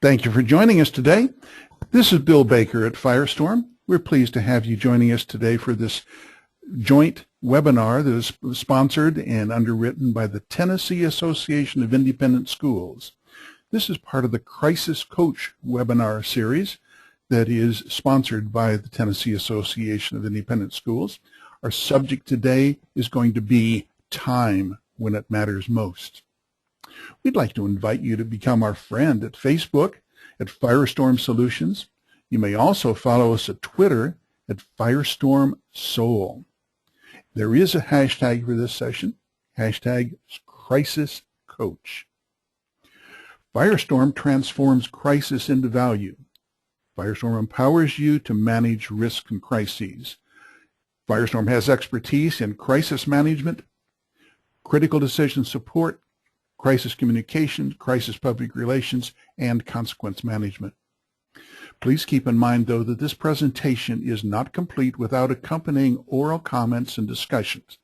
Thank you for joining us today. This is Bill Baker at Firestorm. We're pleased to have you joining us today for this joint webinar that is sponsored and underwritten by the Tennessee Association of Independent Schools. This is part of the Crisis Coach webinar series that is sponsored by the Tennessee Association of Independent Schools. Our subject today is going to be time when it matters most. We'd like to invite you to become our friend at Facebook at Firestorm Solutions. You may also follow us at Twitter at Firestorm Soul. There is a hashtag for this session, hashtag Crisis Coach. Firestorm transforms crisis into value. Firestorm empowers you to manage risk and crises. Firestorm has expertise in crisis management, critical decision support, crisis communication, crisis public relations, and consequence management. Please keep in mind, though, that this presentation is not complete without accompanying oral comments and discussions.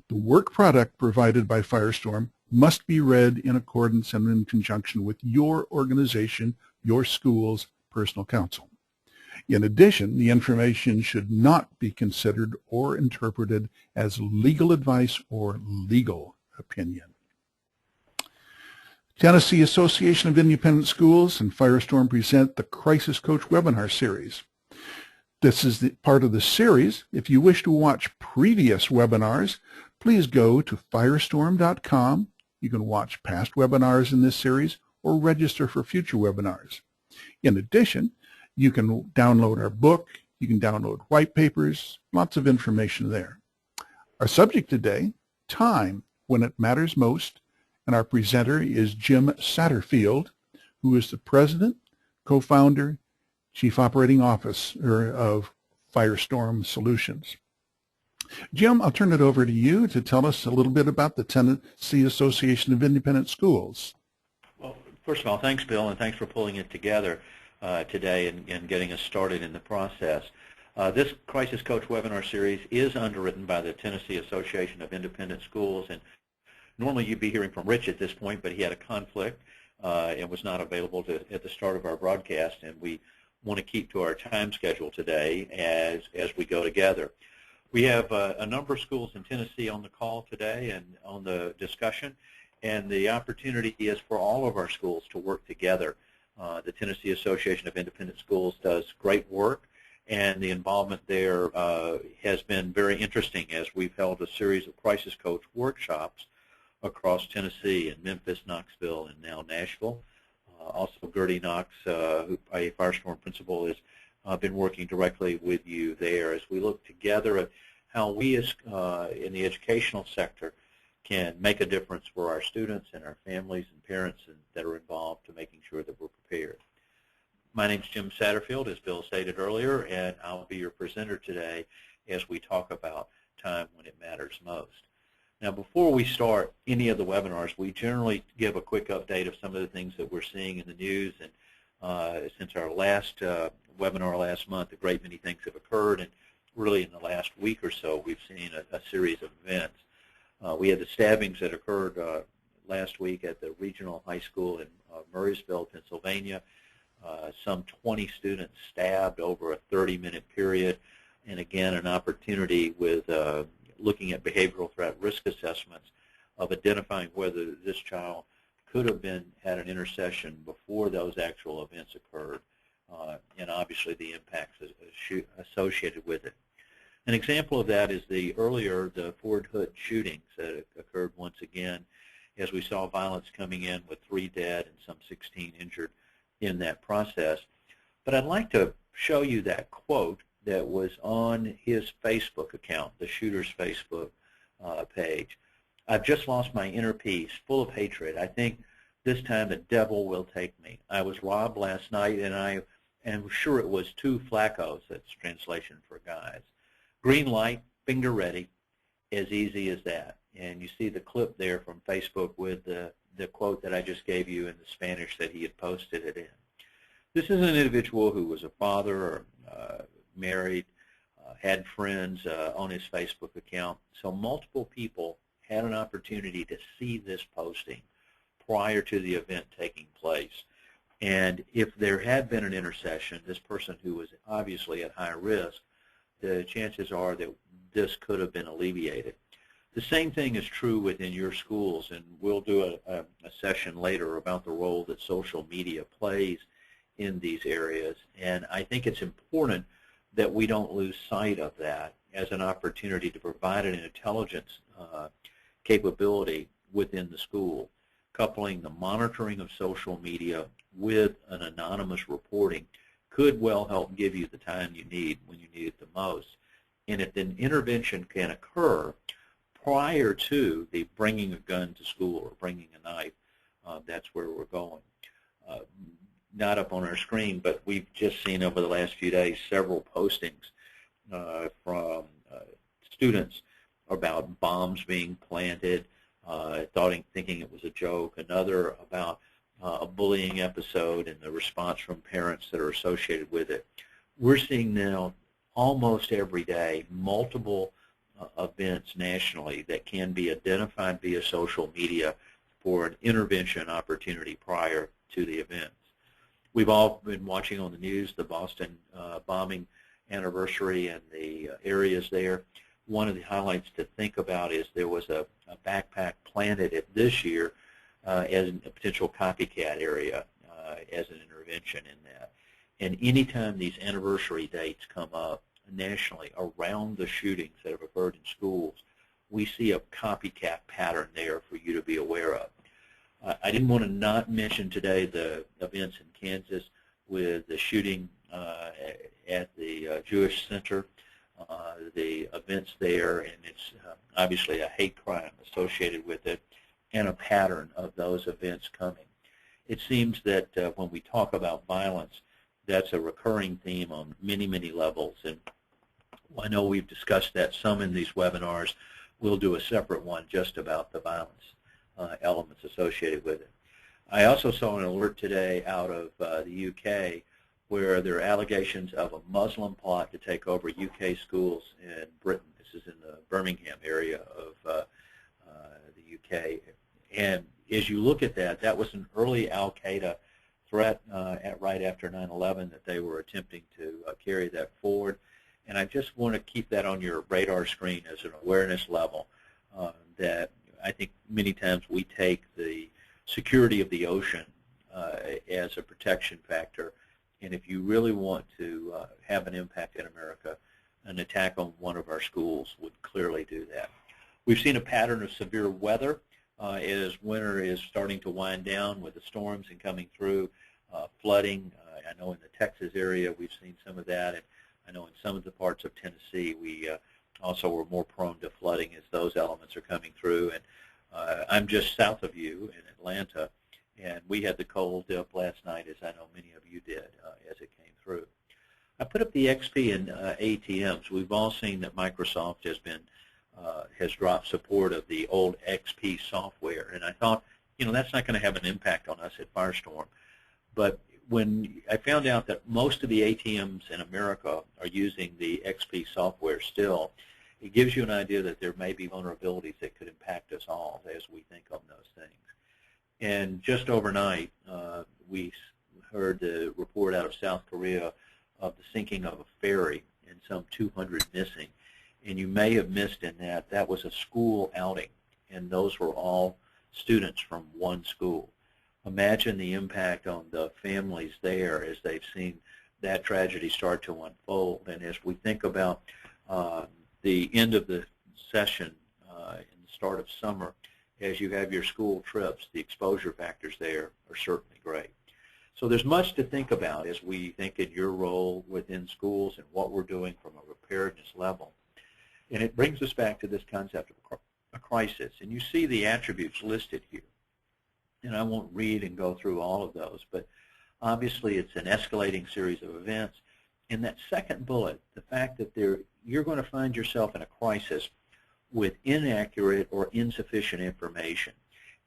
The work product provided by Firestorm must be read in accordance and in conjunction with your organization, your school's personal counsel. In addition, the information should not be considered or interpreted as legal advice or legal opinion. Tennessee Association of Independent Schools and Firestorm present the Crisis Coach webinar series. This is part of the series. If you wish to watch previous webinars, please go to firestorm.com. You can watch past webinars in this series or register for future webinars. In addition, you can download our book, you can download white papers, lots of information there. Our subject today, time when it matters most, and our presenter is Jim Satterfield, who is the president, co-founder, chief operating officer of Firestorm Solutions. Jim, I'll turn it over to you to tell us a little bit about the Tennessee Association of Independent Schools. Well, first of all, thanks, Bill, and thanks for pulling it together today and getting us started in the process. This Crisis Coach webinar series is underwritten by the Tennessee Association of Independent Schools, and normally you'd be hearing from Rich at this point, but he had a conflict and was not available at the start of our broadcast, and we want to keep to our time schedule today as we go together. We have a number of schools in Tennessee on the call today and on the discussion, and the opportunity is for all of our schools to work together. The Tennessee Association of Independent Schools does great work, and the involvement there has been very interesting as we've held a series of Crisis Coach workshops across Tennessee and Memphis, Knoxville, and now Nashville. Also, Gertie Knox, who a Firestorm principal, has been working directly with you there as we look together at how we as in the educational sector can make a difference for our students and our families and parents that are involved to making sure that we're prepared. My name is Jim Satterfield, as Bill stated earlier, and I'll be your presenter today as we talk about time when it matters most. Now, before we start any of the webinars, we generally give a quick update of some of the things that we're seeing in the news. And since our last webinar last month, a great many things have occurred. And really in the last week or so, we've seen a series of events. We had the stabbings that occurred last week at the regional high school in Murraysville, Pennsylvania. Some 20 students stabbed over a 30-minute period. And again, an opportunity with looking at behavioral threat risk assessments of identifying whether this child could have had an intercession before those actual events occurred, and obviously the impacts associated with it. An example of that is the Fort Hood shootings that occurred once again, as we saw violence coming in with 3 dead and some 16 injured in that process. But I'd like to show you that quote that was on his Facebook account, the shooter's Facebook page. "I've just lost my inner peace, full of hatred. I think this time the devil will take me. I was robbed last night, and I am sure it was 2 Flaccos," that's translation for guys. "Green light, finger ready, as easy as that." And you see the clip there from Facebook with the quote that I just gave you in the Spanish that he had posted it in. This is an individual who was a father or married, had friends on his Facebook account. So multiple people had an opportunity to see this posting prior to the event taking place. And if there had been an intercession, this person who was obviously at high risk, the chances are that this could have been alleviated. The same thing is true within your schools, and we'll do a session later about the role that social media plays in these areas. And I think it's important that we don't lose sight of that as an opportunity to provide an intelligence capability within the school, coupling the monitoring of social media with an anonymous reporting could well help give you the time you need when you need it the most. And if an intervention can occur prior to the bringing a gun to school or bringing a knife, that's where we're going. Not up on our screen, but we've just seen over the last few days several postings from students about bombs being planted, thinking it was a joke, another about a bullying episode and the response from parents that are associated with it. We're seeing now almost every day multiple events nationally that can be identified via social media for an intervention opportunity prior to the events. We've all been watching on the news the Boston bombing anniversary and the areas there. One of the highlights to think about is there was a backpack planted at this year as a potential copycat area as an intervention in that. And anytime these anniversary dates come up nationally around the shootings that have occurred in schools, we see a copycat pattern there for you to be aware of. I didn't want to not mention today the events in Kansas with the shooting at the Jewish Center, the events there, and it's obviously a hate crime associated with it, and a pattern of those events coming. It seems that when we talk about violence, that's a recurring theme on many, many levels, and I know we've discussed that some in these webinars. We'll do a separate one just about the violence elements associated with it. I also saw an alert today out of the UK where there are allegations of a Muslim plot to take over UK schools in Britain. This is in the Birmingham area of the UK. And as you look at that, that was an early al-Qaeda threat right after 9/11 that they were attempting to carry that forward. And I just want to keep that on your radar screen as an awareness level that I think many times we take the security of the ocean as a protection factor. And if you really want to have an impact in America, an attack on one of our schools would clearly do that. We've seen a pattern of severe weather as winter is starting to wind down with the storms and coming through, flooding. I know in the Texas area we've seen some of that, and I know in some of the parts of Tennessee we also were more prone to flooding as those elements are coming through. And I'm just south of you in Atlanta, and we had the cold dip last night, as I know many of you did, as it came through. I put up the XP and ATMs. We've all seen that Microsoft has dropped support of the old XP software, and I thought, that's not going to have an impact on us at Firestorm. But when I found out that most of the ATMs in America are using the XP software still, it gives you an idea that there may be vulnerabilities that could impact us all as we think of those things. And just overnight, we heard the report out of South Korea of the sinking of a ferry and some 200 missing. And you may have missed in that was a school outing, and those were all students from one school. Imagine the impact on the families there as they've seen that tragedy start to unfold. And as we think about the end of the session and the start of summer, as you have your school trips, the exposure factors there are certainly great. So there's much to think about as we think in your role within schools and what we're doing from a preparedness level. And it brings us back to this concept of a crisis. And you see the attributes listed here. And I won't read and go through all of those, but obviously it's an escalating series of events. In that second bullet, the fact that you're going to find yourself in a crisis with inaccurate or insufficient information,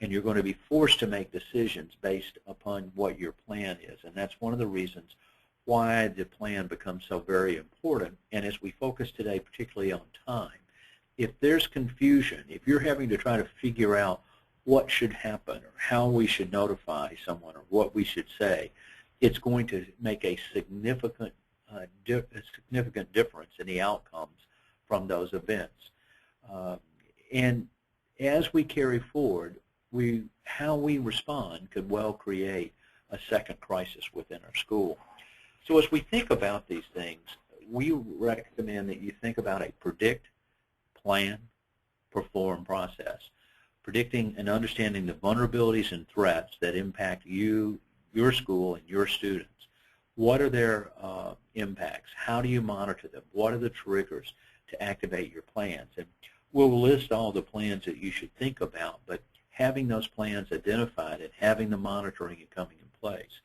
and you're going to be forced to make decisions based upon what your plan is. And that's one of the reasons why the plan becomes so very important. And as we focus today particularly on time, if there's confusion, if you're having to try to figure out what should happen or how we should notify someone or what we should say, it's going to make a significant difference in the outcomes from those events. And as we carry forward, how we respond could well create a second crisis within our school. So as we think about these things, we recommend that you think about a predict, plan, perform process. Predicting and understanding the vulnerabilities and threats that impact you, your school, and your students. What are their impacts? How do you monitor them? What are the triggers to activate your plans? And we'll list all the plans that you should think about, but having those plans identified and having the monitoring and coming in place.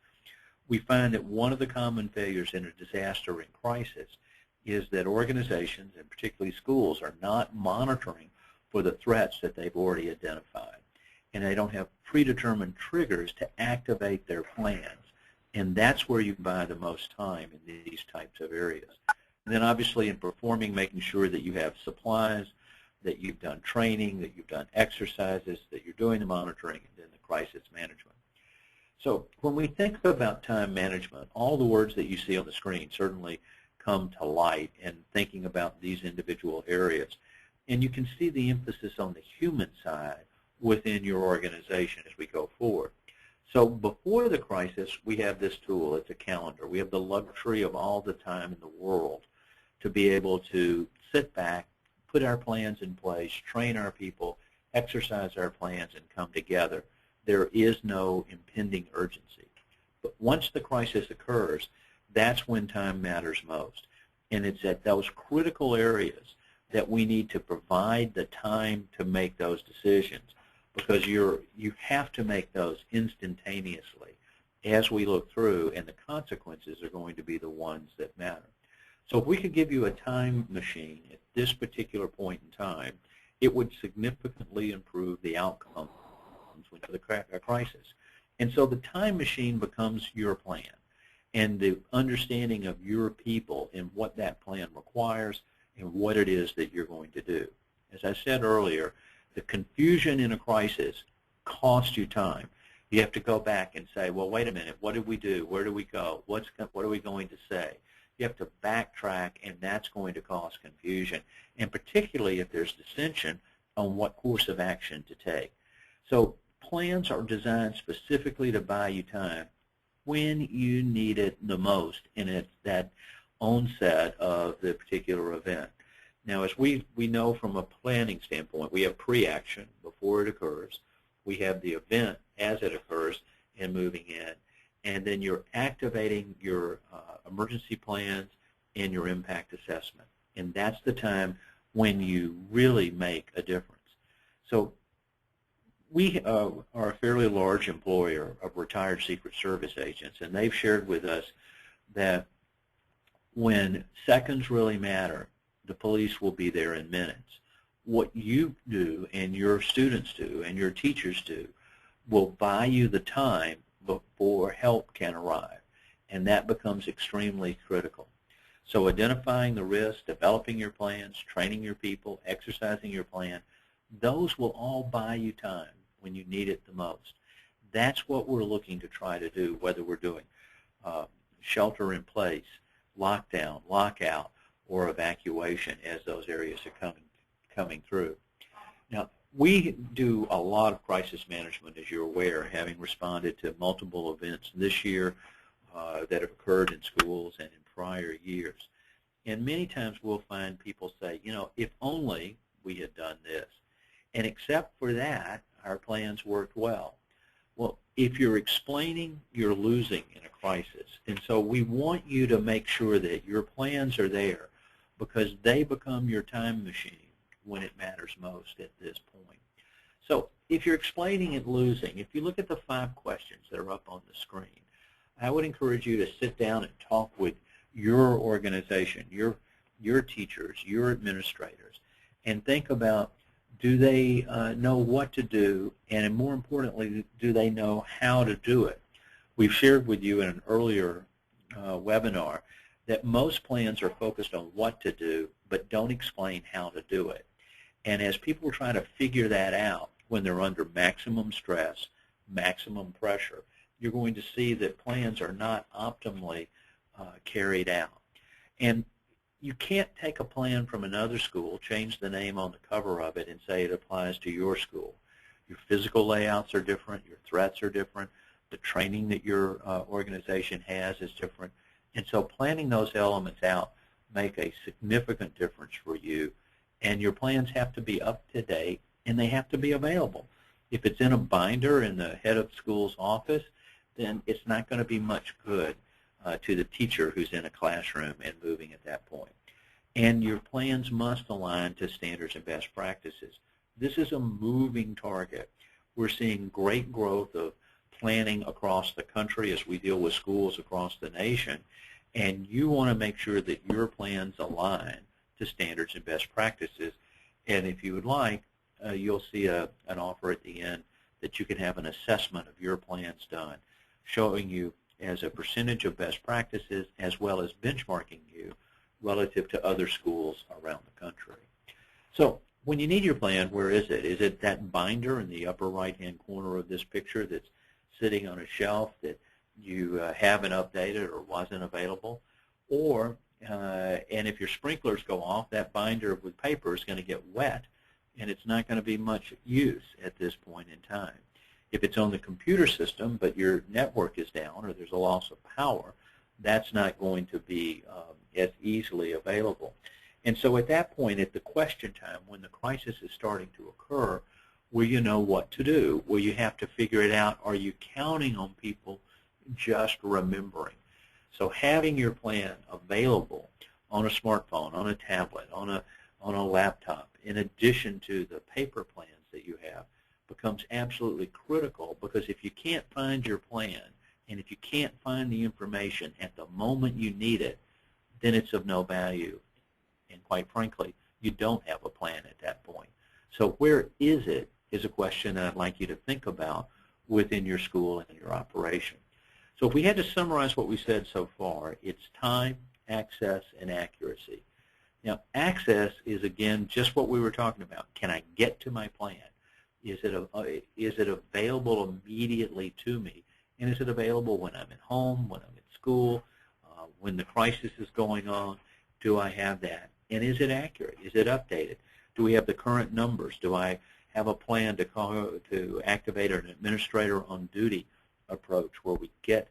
We find that one of the common failures in a disaster and crisis is that organizations, and particularly schools, are not monitoring for the threats that they've already identified. And they don't have predetermined triggers to activate their plans. And that's where you buy the most time in these types of areas. And then obviously in performing, making sure that you have supplies, that you've done training, that you've done exercises, that you're doing the monitoring, and then the crisis management. So when we think about time management, all the words that you see on the screen certainly come to light in thinking about these individual areas. And you can see the emphasis on the human side within your organization as we go forward. So before the crisis, we have this tool. It's a calendar. We have the luxury of all the time in the world to be able to sit back, put our plans in place, train our people, exercise our plans, and come together. There is no impending urgency. But once the crisis occurs, that's when time matters most. And it's at those critical areas that we need to provide the time to make those decisions, because you have to make those instantaneously as we look through, and the consequences are going to be the ones that matter. So if we could give you a time machine at this particular point in time, it would significantly improve the outcomes for the crisis. And so the time machine becomes your plan, and the understanding of your people and what that plan requires and what it is that you're going to do. As I said earlier, the confusion in a crisis costs you time. You have to go back and say, well, wait a minute, what did we do? Where do we go? What are we going to say? You have to backtrack, and that's going to cause confusion, and particularly if there's dissension on what course of action to take. So plans are designed specifically to buy you time when you need it the most, and it's that onset of the particular event. Now, as we know from a planning standpoint, we have pre-action before it occurs. We have the event as it occurs and moving in. And then you're activating your emergency plans and your impact assessment. And that's the time when you really make a difference. So we are a fairly large employer of retired Secret Service agents, and they've shared with us that when seconds really matter, the police will be there in minutes. What you do and your students do and your teachers do will buy you the time before help can arrive, and that becomes extremely critical. So identifying the risks, developing your plans, training your people, exercising your plan, those will all buy you time when you need it the most. That's what we're looking to try to do, whether we're doing shelter in place, lockdown, lockout, or evacuation as those areas are coming through. Now, we do a lot of crisis management, as you're aware, having responded to multiple events this year that have occurred in schools and in prior years. And many times we'll find people say, you know, if only we had done this. And except for that, our plans worked well. Well, if you're explaining, you're losing in a crisis. And so we want you to make sure that your plans are there, because they become your time machine when it matters most at this point. So if you're explaining and losing, if you look at the 5 questions that are up on the screen, I would encourage you to sit down and talk with your organization, your teachers, your administrators, and think about, do they know what to do, and more importantly, do they know how to do it? We've shared with you in an earlier webinar that most plans are focused on what to do, but don't explain how to do it. And as people try to figure that out, when they're under maximum stress, maximum pressure, you're going to see that plans are not optimally carried out. And you can't take a plan from another school, change the name on the cover of it, and say it applies to your school. Your physical layouts are different, your threats are different, the training that your organization has is different. And so planning those elements out make a significant difference for you, and your plans have to be up to date and they have to be available. If it's in a binder in the head of school's office, then it's not going to be much good to the teacher who's in a classroom and moving at that point. And your plans must align to standards and best practices. This is a moving target. We're seeing great growth of planning across the country as we deal with schools across the nation, and you want to make sure that your plans align to standards and best practices. And if you would like, you'll see an offer at the end that you can have an assessment of your plans done, showing you as a percentage of best practices as well as benchmarking you relative to other schools around the country. So when you need your plan, where is it? Is it that binder in the upper right-hand corner of this picture that's sitting on a shelf that you haven't updated or wasn't available? Or, and if your sprinklers go off, that binder with paper is going to get wet, and it's not going to be much use at this point in time. If it's on the computer system, but your network is down or there's a loss of power, that's not going to be as easily available. And so at that point, at the question time, when the crisis is starting to occur, will you know what to do? Will you have to figure it out? Are you counting on people just remembering? So having your plan available on a smartphone, on a tablet, on a laptop, in addition to the paper plans that you have, becomes absolutely critical, because if you can't find your plan and if you can't find the information at the moment you need it, then it's of no value. And quite frankly, you don't have a plan at that point. So where is it is a question that I'd like you to think about within your school and your operation. So if we had to summarize what we said so far, it's time, access, and accuracy. Now, access is, again, just what we were talking about. Can I get to my plan? Is it available immediately to me? And is it available when I'm at home, when I'm at school, when the crisis is going on? Do I have that? And is it accurate? Is it updated? Do we have the current numbers? Do I have a plan to activate an administrator on duty approach where we get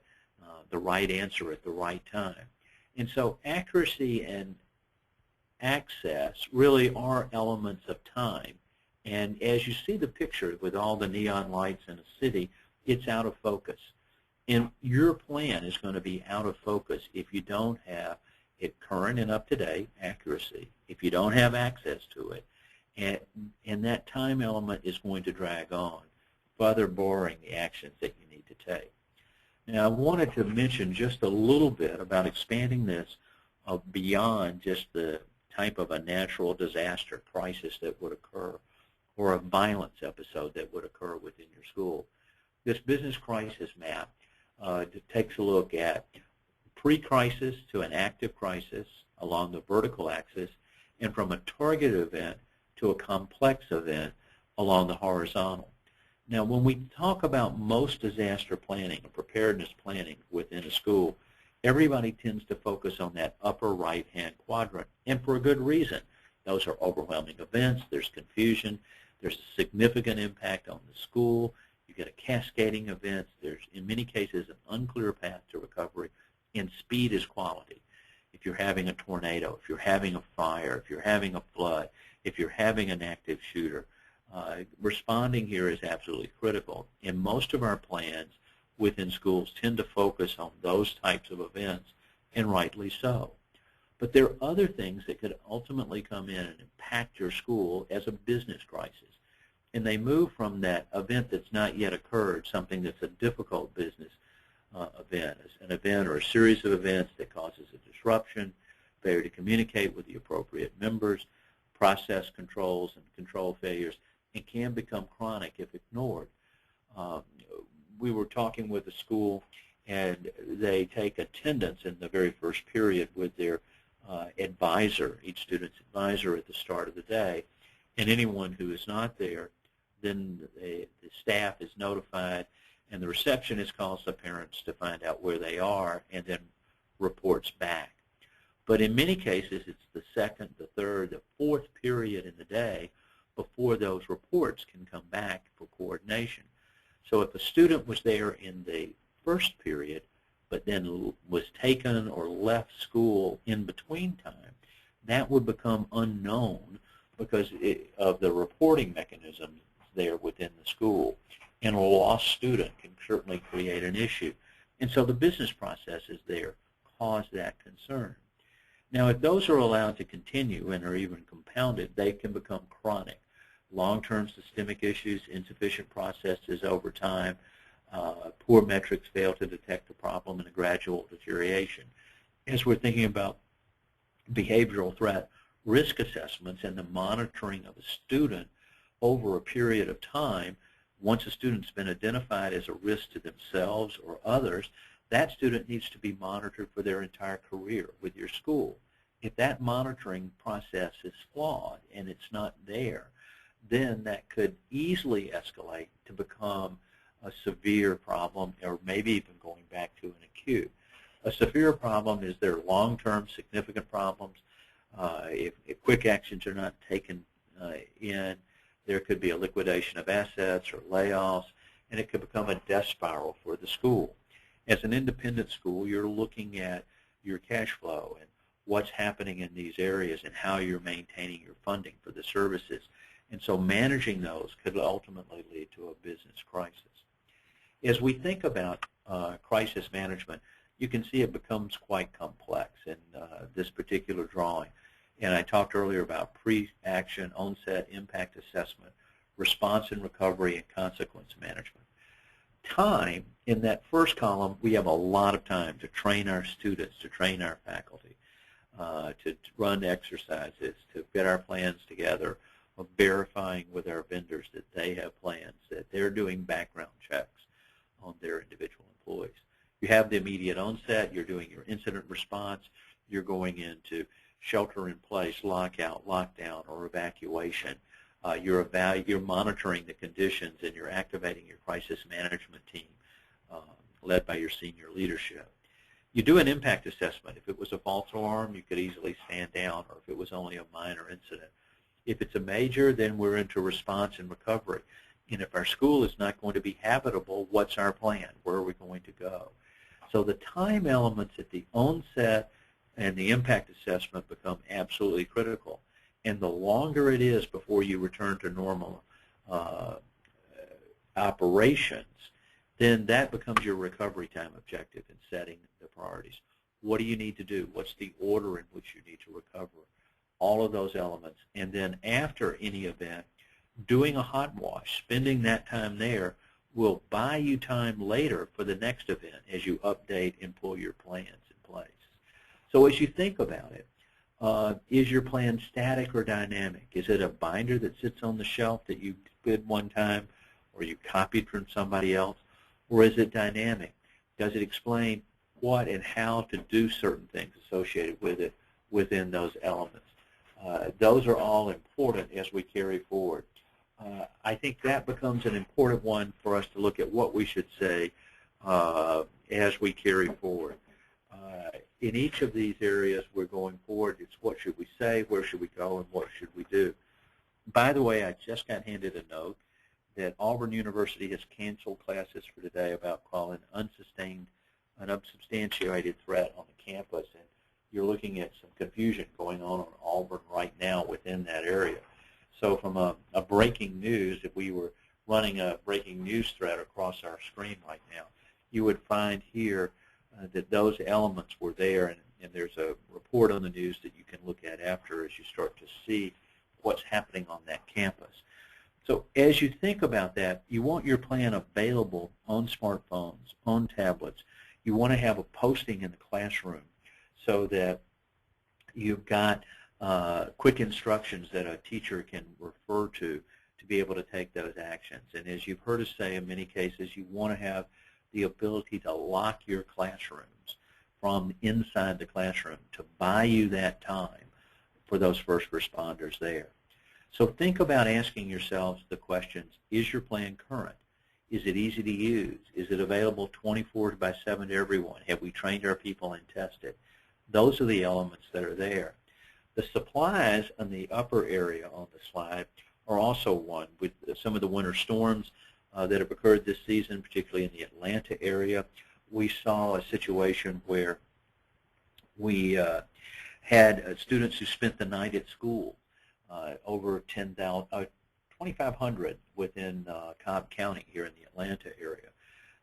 the right answer at the right time? And so accuracy and access really are elements of time. And as you see the picture with all the neon lights in a city, it's out of focus. And your plan is going to be out of focus if you don't have it current and up-to-date accuracy, if you don't have access to it. And that time element is going to drag on, further barring the actions that you need to take. Now, I wanted to mention just a little bit about expanding this beyond just the type of a natural disaster crisis that would occur or a violence episode that would occur within your school. This business crisis map takes a look at pre-crisis to an active crisis along the vertical axis, and from a target event to a complex event along the horizontal. Now, when we talk about most disaster planning and preparedness planning within a school, everybody tends to focus on that upper right-hand quadrant, and for a good reason. Those are overwhelming events, there's confusion, there's a significant impact on the school, you get a cascading event, there's in many cases an unclear path to recovery, and speed is quality. If you're having a tornado, if you're having a fire, if you're having a flood, if you're having an active shooter, responding here is absolutely critical. And most of our plans within schools tend to focus on those types of events, and rightly so. But there are other things that could ultimately come in and impact your school as a business crisis. And they move from that event that's not yet occurred, something that's a difficult business event, an event or a series of events that causes a disruption, failure to communicate with the appropriate members, process controls and control failures, and can become chronic if ignored. We were talking with a school, and they take attendance in the very first period with their advisor, each student's advisor at the start of the day, and anyone who is not there then the staff is notified, and the receptionist calls the parents to find out where they are and then reports back. But in many cases, it's the second, the third, the fourth period in the day before those reports can come back for coordination. So if a student was there in the first period, but then was taken or left school in between time, that would become unknown because of the reporting mechanisms there within the school. And a lost student can certainly create an issue. And so the business processes there cause that concern. Now, if those are allowed to continue and are even compounded, they can become chronic. Long-term systemic issues, insufficient processes over time, poor metrics fail to detect the problem, and a gradual deterioration. As we're thinking about behavioral threat risk assessments and the monitoring of a student over a period of time, once a student's been identified as a risk to themselves or others, that student needs to be monitored for their entire career with your school. If that monitoring process is flawed and it's not there, then that could easily escalate to become a severe problem, or maybe even going back to an acute. A severe problem is there long-term significant problems. If quick actions are not taken in, there could be a liquidation of assets or layoffs, and it could become a death spiral for the school. As an independent school, you're looking at your cash flow and what's happening in these areas and how you're maintaining your funding for the services. And so managing those could ultimately lead to a business crisis. As we think about crisis management, you can see it becomes quite complex in this particular drawing. And I talked earlier about pre-action, onset, impact assessment, response and recovery, and consequence management. Time, in that first column, we have a lot of time to train our students, to train our faculty, to run exercises, to get our plans together, of verifying with our vendors that they have plans, that they're doing background checks on their individual employees. You have the immediate onset, you're doing your incident response, you're going into shelter in place, lockout, lockdown, or evacuation. You're monitoring the conditions, and you're activating your crisis management team led by your senior leadership. You do an impact assessment. If it was a false alarm, you could easily stand down, or if it was only a minor incident. If it's a major, then we're into response and recovery. And if our school is not going to be habitable, what's our plan? Where are we going to go? So the time elements at the onset and the impact assessment become absolutely critical. And the longer it is before you return to normal operations, then that becomes your recovery time objective in setting the priorities. What do you need to do? What's the order in which you need to recover? All of those elements. And then after any event, doing a hot wash, spending that time there, will buy you time later for the next event as you update and pull your plans in place. So as you think about it, is your plan static or dynamic? Is it a binder that sits on the shelf that you did one time or you copied from somebody else? Or is it dynamic? Does it explain what and how to do certain things associated with it within those elements? Those are all important as we carry forward. I think that becomes an important one for us to look at what we should say as we carry forward. In each of these areas we're going forward, it's what should we say, where should we go, and what should we do. By the way, I just got handed a note that Auburn University has canceled classes for today about calling an unsubstantiated threat on the campus. And you're looking at some confusion going on Auburn right now within that area. So from a breaking news, if we were running a breaking news thread across our screen right now, you would find here that those elements were there, and there's a report on the news that you can look at after as you start to see what's happening on that campus. So as you think about that, you want your plan available on smartphones, on tablets. You want to have a posting in the classroom so that you've got quick instructions that a teacher can refer to be able to take those actions. And as you've heard us say in many cases, you want to have the ability to lock your classrooms from inside the classroom to buy you that time for those first responders there. So think about asking yourselves the questions, is your plan current? Is it easy to use? Is it available 24/7 to everyone? Have we trained our people and tested? Those are the elements that are there. The supplies in the upper area on the slide are also one. With some of the winter storms that have occurred this season, particularly in the Atlanta area, we saw a situation where we had students who spent the night at school, over 2,500 within Cobb County here in the Atlanta area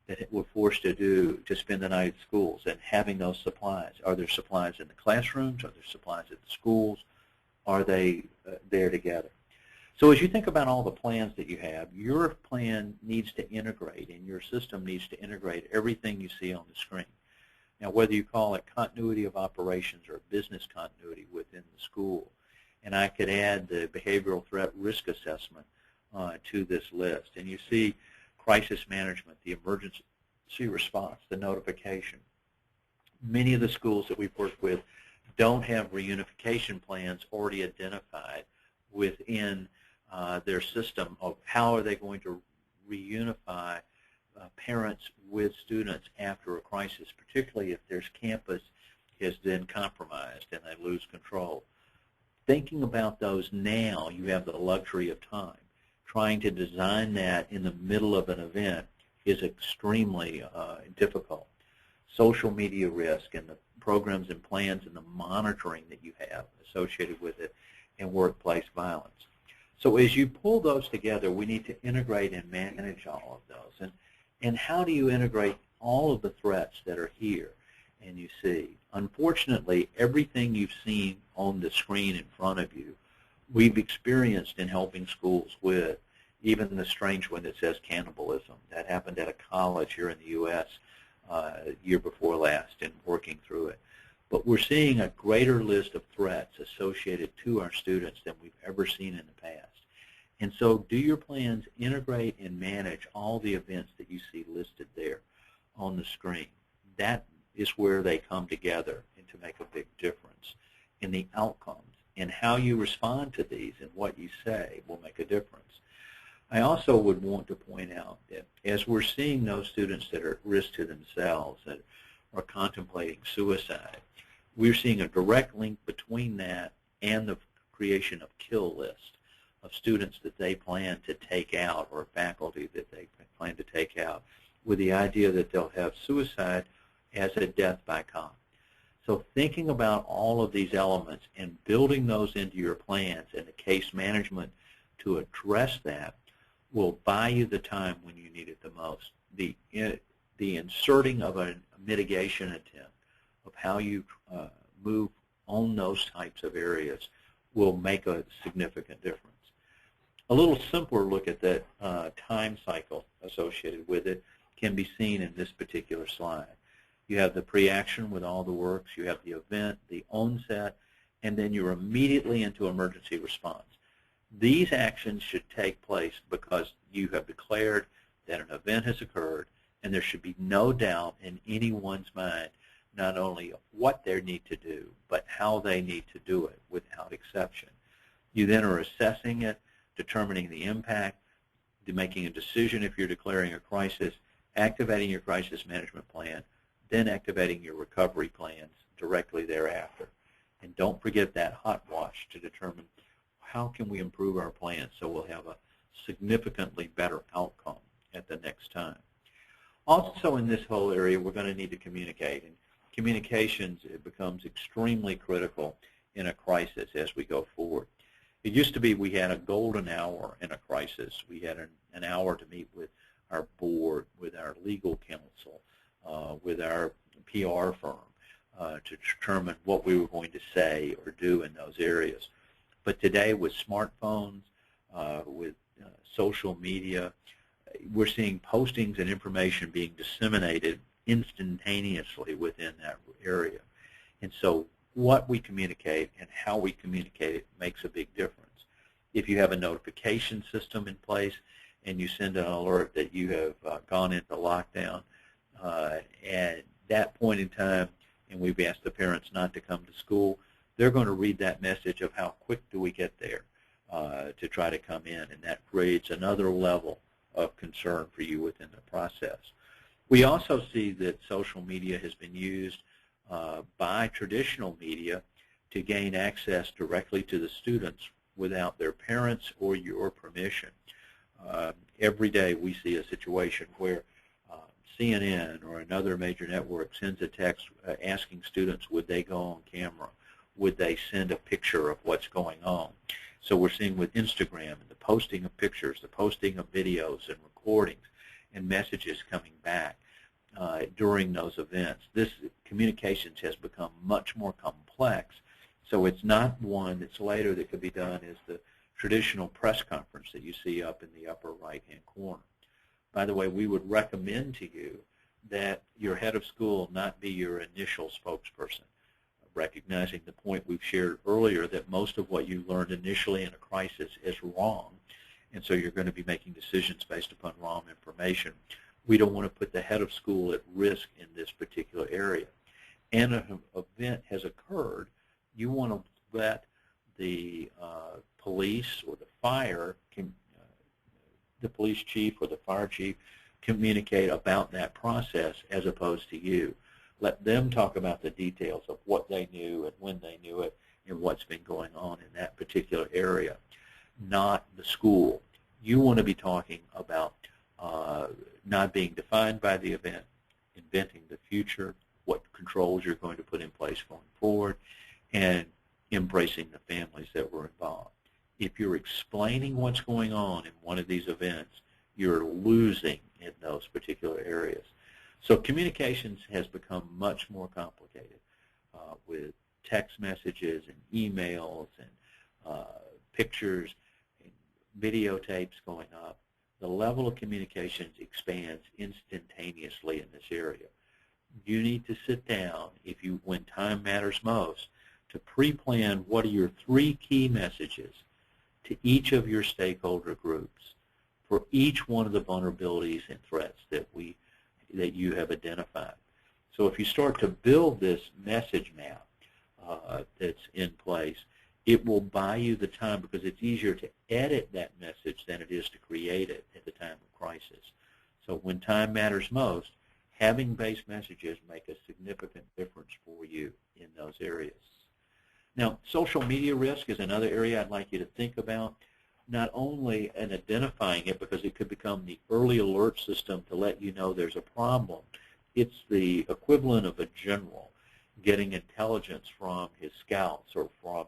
that were forced to spend the night at schools, and having those supplies. Are there supplies in the classrooms? Are there supplies at the schools? Are they there together? So as you think about all the plans that you have, your plan needs to integrate, and your system needs to integrate everything you see on the screen. Now, whether you call it continuity of operations or business continuity within the school, and I could add the behavioral threat risk assessment to this list. And you see crisis management, the emergency response, the notification. Many of the schools that we've worked with don't have reunification plans already identified within their system of how are they going to reunify parents with students after a crisis, particularly if their campus has been compromised and they lose control. Thinking about those now, you have the luxury of time. Trying to design that in the middle of an event is extremely difficult. Social media risk and the programs and plans and the monitoring that you have associated with it, and workplace violence. So as you pull those together, we need to integrate and manage all of those. And how do you integrate all of the threats that are here and you see? Unfortunately, everything you've seen on the screen in front of you, we've experienced in helping schools with, even the strange one that says cannibalism. That happened at a college here in the U.S. Year before last, and working through it. But we're seeing a greater list of threats associated to our students than we've ever seen in the past. And so do your plans integrate and manage all the events that you see listed there on the screen? That is where they come together and to make a big difference in the outcomes. And how you respond to these and what you say will make a difference. I also would want to point out that as we're seeing those students that are at risk to themselves, that are contemplating suicide, we're seeing a direct link between that and the creation of kill lists of students that they plan to take out, or faculty that they plan to take out, with the idea that they'll have suicide as a death by cop. So thinking about all of these elements and building those into your plans and the case management to address that will buy you the time when you need it the most. The inserting of a mitigation attempt of how you move on those types of areas will make a significant difference. A little simpler look at that time cycle associated with it can be seen in this particular slide. You have the pre-action with all the works, you have the event, the onset, and then you're immediately into emergency response. These actions should take place because you have declared that an event has occurred, and there should be no doubt in anyone's mind not only of what they need to do, but how they need to do it without exception. You then are assessing it, determining the impact, making a decision if you're declaring a crisis, activating your crisis management plan, then activating your recovery plans directly thereafter. And don't forget that hot wash to determine how can we improve our plan so we'll have a significantly better outcome at the next time. Also in this whole area, we're going to need to communicate. And communications, it becomes extremely critical in a crisis as we go forward. It used to be we had a golden hour in a crisis. We had an hour to meet with our board, with our legal counsel, with our PR firm to determine what we were going to say or do in those areas. But today with smartphones, with social media, we're seeing postings and information being disseminated instantaneously within that area. And so what we communicate and how we communicate it makes a big difference. If you have a notification system in place and you send an alert that you have gone into lockdown, at that point in time, and we've asked the parents not to come to school, they're going to read that message of how quick do we get there. to try to come in, and that creates another level of concern for you within the process. We also see that social media has been used by traditional media to gain access directly to the students without their parents or your permission. Every day we see a situation where CNN or another major network sends a text asking students would they go on camera, would they send a picture of what's going on. So we're seeing with Instagram and the posting of pictures, the posting of videos and recordings and messages coming back during those events. This communications has become much more complex, so it's not one that's later that could be done as the traditional press conference that you see up in the upper right-hand corner. By the way, we would recommend to you that your head of school not be your initial spokesperson, recognizing the point we've shared earlier that most of what you learned initially in a crisis is wrong, and so you're going to be making decisions based upon wrong information. We don't want to put the head of school at risk in this particular area. And an event has occurred, you want to let the police or the fire, the police chief or the fire chief communicate about that process as opposed to you. Let them talk about the details of what they knew and when they knew it and what's been going on in that particular area, not the school. You want to be talking about not being defined by the event, inventing the future, what controls you're going to put in place going forward, and embracing the families that were involved. If you're explaining what's going on in one of these events, you're losing in those particular areas. So communications has become much more complicated with text messages and emails and pictures and videotapes going up. The level of communications expands instantaneously in this area. You need to sit down, when time matters most, to pre-plan what are your 3 key messages to each of your stakeholder groups for each one of the vulnerabilities and threats that you have identified. So if you start to build this message map that's in place, it will buy you the time because it's easier to edit that message than it is to create it at the time of crisis. So when time matters most, having base messages make a significant difference for you in those areas. Now, social media risk is another area I'd like you to think about, not only in identifying it because it could become the early alert system to let you know there's a problem. It's the equivalent of a general getting intelligence from his scouts or from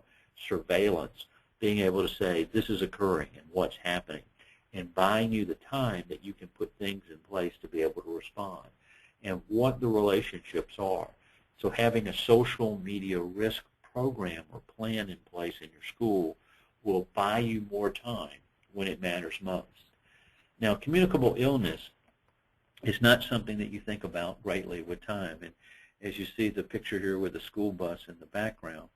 surveillance, being able to say this is occurring and what's happening, and buying you the time that you can put things in place to be able to respond and what the relationships are. So having a social media risk program or plan in place in your school will buy you more time when it matters most. Now, communicable illness is not something that you think about greatly with time. And as you see the picture here with the school bus in the background,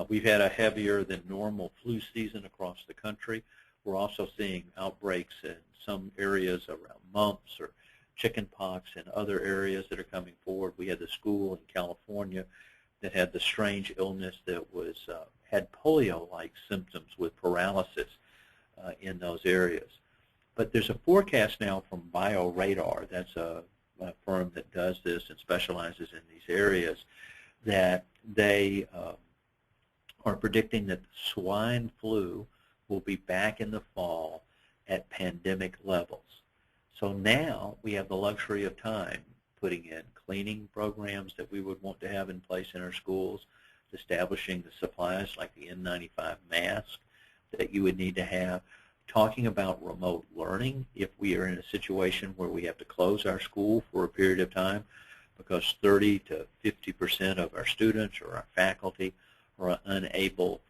we've had a heavier than normal flu season across the country. We're also seeing outbreaks in some areas around mumps or chicken pox and other areas that are coming forward. We had the school in California that had the strange illness that had polio-like symptoms with paralysis in those areas. But there's a forecast now from BioRadar, that's a firm that does this and specializes in these areas, that they are predicting that swine flu will be back in the fall at pandemic levels. So now we have the luxury of time putting in cleaning programs that we would want to have in place in our schools, establishing the supplies like the N95 mask that you would need to have, talking about remote learning if we are in a situation where we have to close our school for a period of time because 30 to 50% of our students or our faculty are unable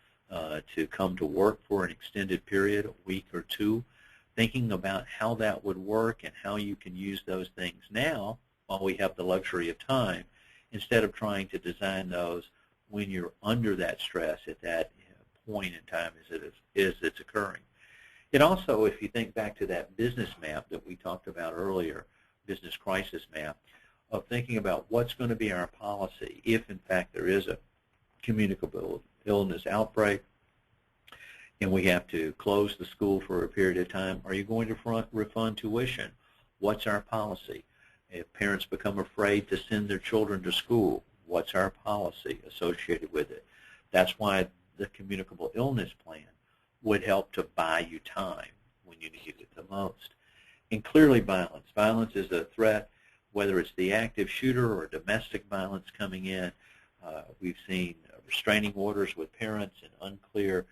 to come to work for an extended period, a week or two, thinking about how that would work and how you can use those things now while we have the luxury of time, instead of trying to design those when you're under that stress at that point in time as it's occurring. It also, if you think back to that business map that we talked about earlier, business crisis map, of thinking about what's going to be our policy if, in fact, there is a communicable illness outbreak, and we have to close the school for a period of time, are you going to refund tuition? What's our policy? If parents become afraid to send their children to school, what's our policy associated with it? That's why the communicable illness plan would help to buy you time when you need it the most. And clearly violence. Violence is a threat, whether it's the active shooter or domestic violence coming in. We've seen restraining orders with parents and unclear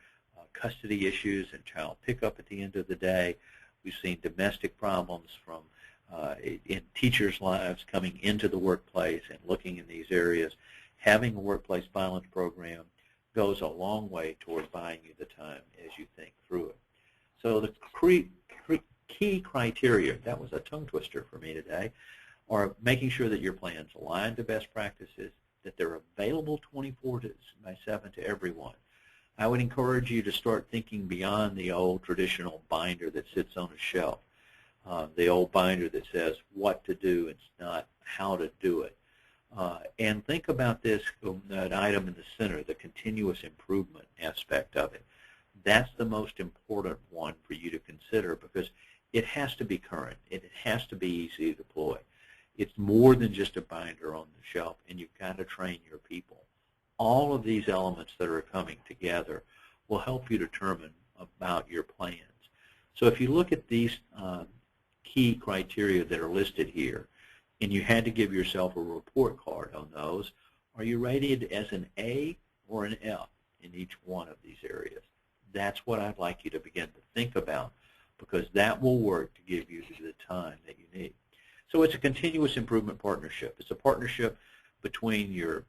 custody issues and child pickup at the end of the day. We've seen domestic problems from in teachers' lives coming into the workplace and looking in these areas. Having a workplace violence program goes a long way toward buying you the time as you think through it. So the key criteria, that was a tongue twister for me today, are making sure that your plan's aligned to best practices, that they're available 24/7 to everyone. I would encourage you to start thinking beyond the old traditional binder that sits on a shelf, the old binder that says what to do and not how to do it. And think about this, that item in the center, the continuous improvement aspect of it. That's the most important one for you to consider because it has to be current. It has to be easy to deploy. It's more than just a binder on the shelf, and you've got to train your people. All of these elements that are coming together will help you determine about your plans. So if you look at these key criteria that are listed here, and you had to give yourself a report card on those, are you rated as an A or an F in each one of these areas? That's what I'd like you to begin to think about because that will work to give you the time that you need. So it's a continuous improvement partnership. It's a partnership between your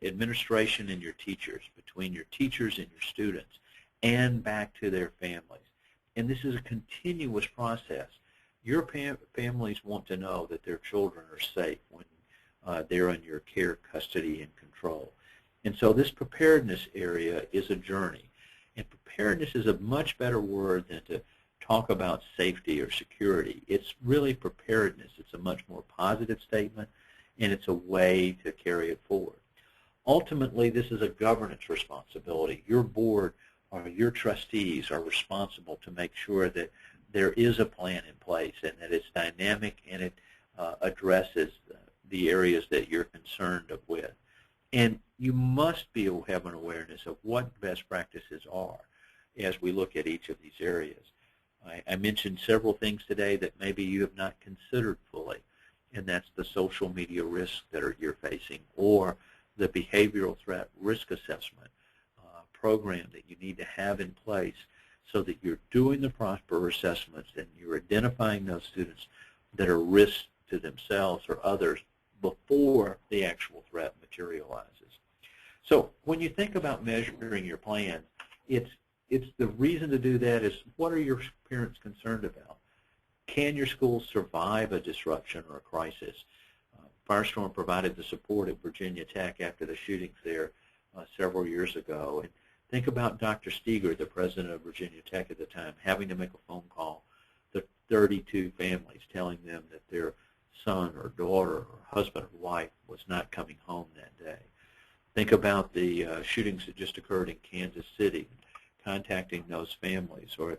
administration and your teachers, between your teachers and your students, and back to their families. And this is a continuous process. Your families want to know that their children are safe when they're in your care, custody, and control. And so this preparedness area is a journey. And preparedness is a much better word than to talk about safety or security. It's really preparedness. It's a much more positive statement, and it's a way to carry it forward. Ultimately, this is a governance responsibility. Your board or your trustees are responsible to make sure that there is a plan in place and that it's dynamic and it addresses the areas that you're concerned with. And you must have an awareness of what best practices are as we look at each of these areas. I mentioned several things today that maybe you have not considered fully, and that's the social media risks that you're facing or the behavioral threat risk assessment program that you need to have in place so that you're doing the proper assessments and you're identifying those students that are risks to themselves or others before the actual threat materializes. So when you think about measuring your plan, it's the reason to do that is what are your parents concerned about? Can your school survive a disruption or a crisis? Firestorm provided the support at Virginia Tech after the shootings there several years ago. And think about Dr. Steger, the president of Virginia Tech at the time, having to make a phone call to 32 families telling them that their son or daughter or husband or wife was not coming home that day. Think about the shootings that just occurred in Kansas City, contacting those families, or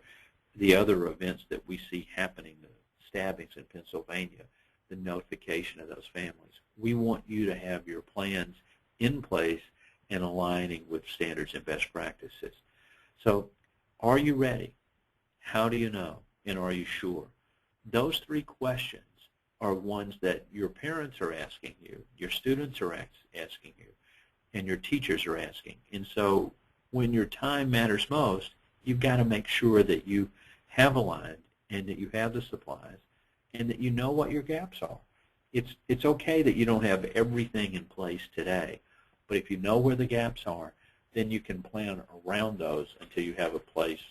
the other events that we see happening, the stabbings in Pennsylvania, the notification of those families. We want you to have your plans in place and aligning with standards and best practices. So are you ready? How do you know? And are you sure? Those three questions are ones that your parents are asking you, your students are asking you, and your teachers are asking. And so when your time matters most, you've got to make sure that you have aligned and that you have the supplies and that you know what your gaps are. It's okay that you don't have everything in place today, but if you know where the gaps are, then you can plan around those until you have a place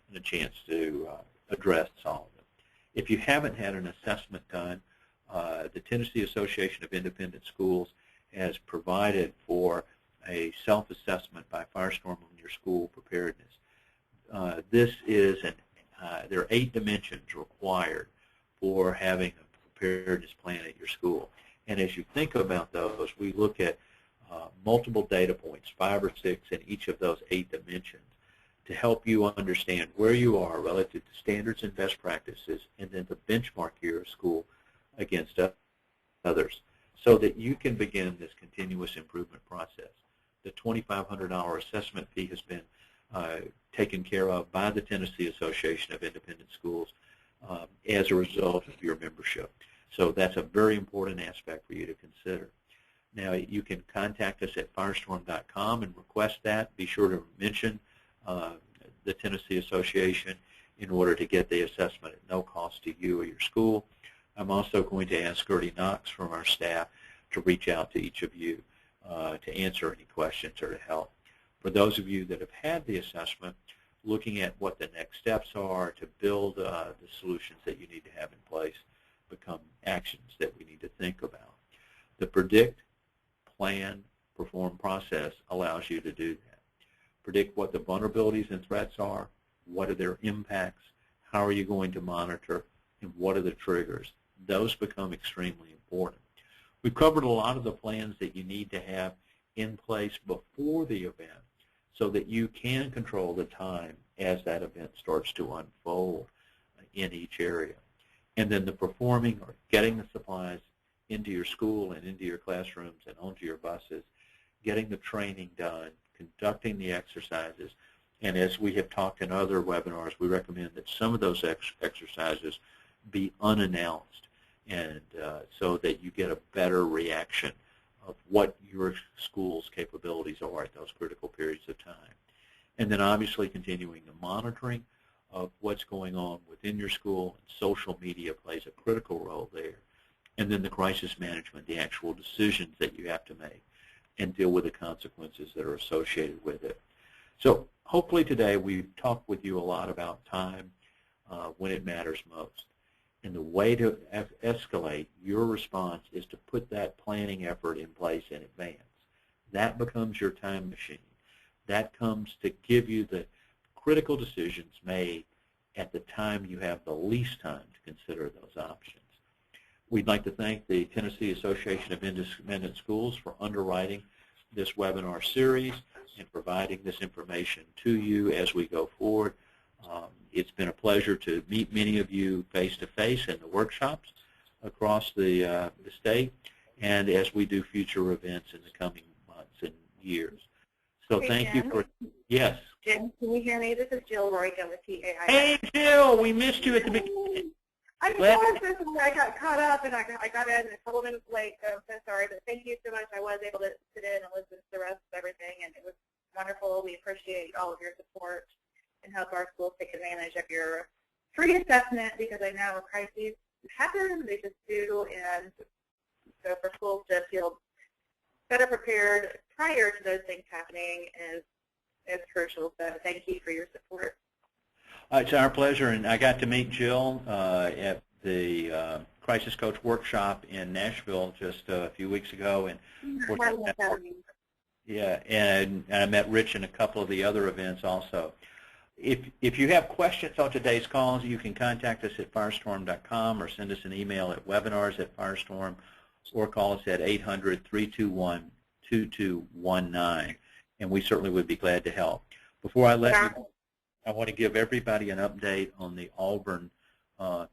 and a chance to address all of them. If you haven't had an assessment done, the Tennessee Association of Independent Schools has provided for a self-assessment by Firestorm on your school preparedness. There are 8 dimensions required for having a preparedness plan at your school. And as you think about those, we look at multiple data points, 5 or 6 in each of those 8 dimensions. to help you understand where you are relative to standards and best practices, and then to benchmark your school against others so that you can begin this continuous improvement process. The $2,500 assessment fee has been taken care of by the Tennessee Association of Independent Schools as a result of your membership. So that's a very important aspect for you to consider. Now, you can contact us at firestorm.com and request that. Be sure to mention the Tennessee Association in order to get the assessment at no cost to you or your school. I'm also going to ask Gertie Knox from our staff to reach out to each of you to answer any questions or to help. For those of you that have had the assessment, looking at what the next steps are to build the solutions that you need to have in place become actions that we need to think about. The PREDICT, Plan, Perform process allows you to do that. Predict what the vulnerabilities and threats are, what are their impacts, how are you going to monitor, and what are the triggers. Those become extremely important. We've covered a lot of the plans that you need to have in place before the event so that you can control the time as that event starts to unfold in each area. And then the performing or getting the supplies into your school and into your classrooms and onto your buses, getting the training done, conducting the exercises. And as we have talked in other webinars, we recommend that some of those exercises be unannounced, and so that you get a better reaction of what your school's capabilities are at those critical periods of time. And then obviously continuing the monitoring of what's going on within your school. Social media plays a critical role there. And then the crisis management, the actual decisions that you have to make and deal with the consequences that are associated with it. So hopefully today we've talked with you a lot about time when it matters most. And the way to escalate your response is to put that planning effort in place in advance. That becomes your time machine. That comes to give you the critical decisions made at the time you have the least time to consider those options. We'd like to thank the Tennessee Association of Independent Schools for underwriting this webinar series and providing this information to you as we go forward. It's been a pleasure to meet many of you face-to-face in the workshops across the state, and as we do future events in the coming months and years. So hey, thank Jim. you for, yes. Jim, can you hear me? This is Jill Royka with TAIS. Hey, Jill, we missed you at the beginning. I'm sorry, I got caught up and I got in a couple minutes late, so I'm so sorry. But thank you so much. I was able to sit in and listen to the rest of everything, and it was wonderful. We appreciate all of your support and help our schools take advantage of your free assessment, because I know crises happen, they just do, and so for schools to feel better prepared prior to those things happening is crucial. So thank you for your support. It's our pleasure, and I got to meet Jill at the Crisis Coach Workshop in Nashville just a few weeks ago, and yeah, and I met Rich in a couple of the other events also. If you have questions on today's calls, you can contact us at firestorm.com or send us an email at webinars@firestorm, or call us at 800-321-2219, and we certainly would be glad to help. Before I let you go, I want to give everybody an update on the Auburn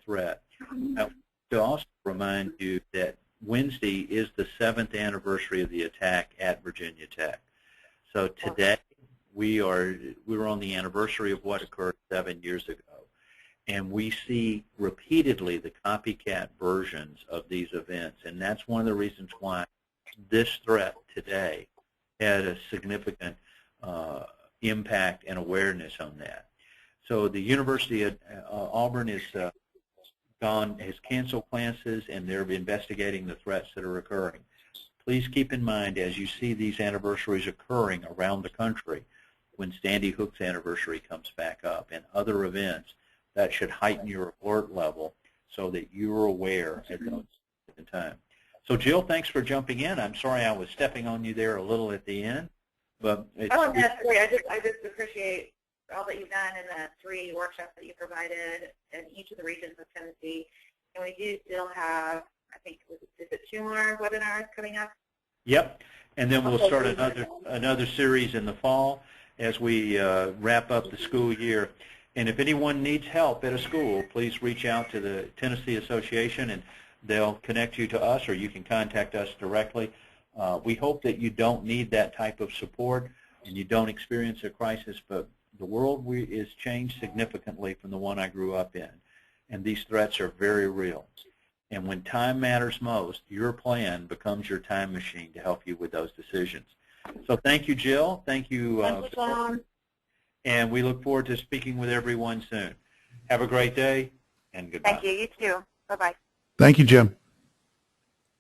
threat. I want to also remind you that Wednesday is the 7th anniversary of the attack at Virginia Tech. So today we were on the anniversary of what occurred 7 years ago, and we see repeatedly the copycat versions of these events, and that's one of the reasons why this threat today had a significant impact and awareness on that. So the University of Auburn has canceled classes, and they're investigating the threats that are occurring. Please keep in mind, as you see these anniversaries occurring around the country, when Sandy Hook's anniversary comes back up and other events, that should heighten your alert level so that you're aware at those time. So Jill, thanks for jumping in. I'm sorry I was stepping on you there a little at the end, but it's that's great. I just appreciate all that you've done in the 3 workshops that you provided in each of the regions of Tennessee. And we do still have, I think, is it 2 more webinars coming up? Yep, and then we'll start another series in the fall. as we wrap up the school year. And if anyone needs help at a school, please reach out to the Tennessee Association, and they'll connect you to us, or you can contact us directly. We hope that you don't need that type of support and you don't experience a crisis, but the world is changed significantly from the one I grew up in, and these threats are very real. And when time matters most, your plan becomes your time machine to help you with those decisions. So thank you, Jill. Thank you, Thank you, John. and we look forward to speaking with everyone soon. Have a great day, and goodbye. Thank you. You too. Bye-bye. Thank you, Jim.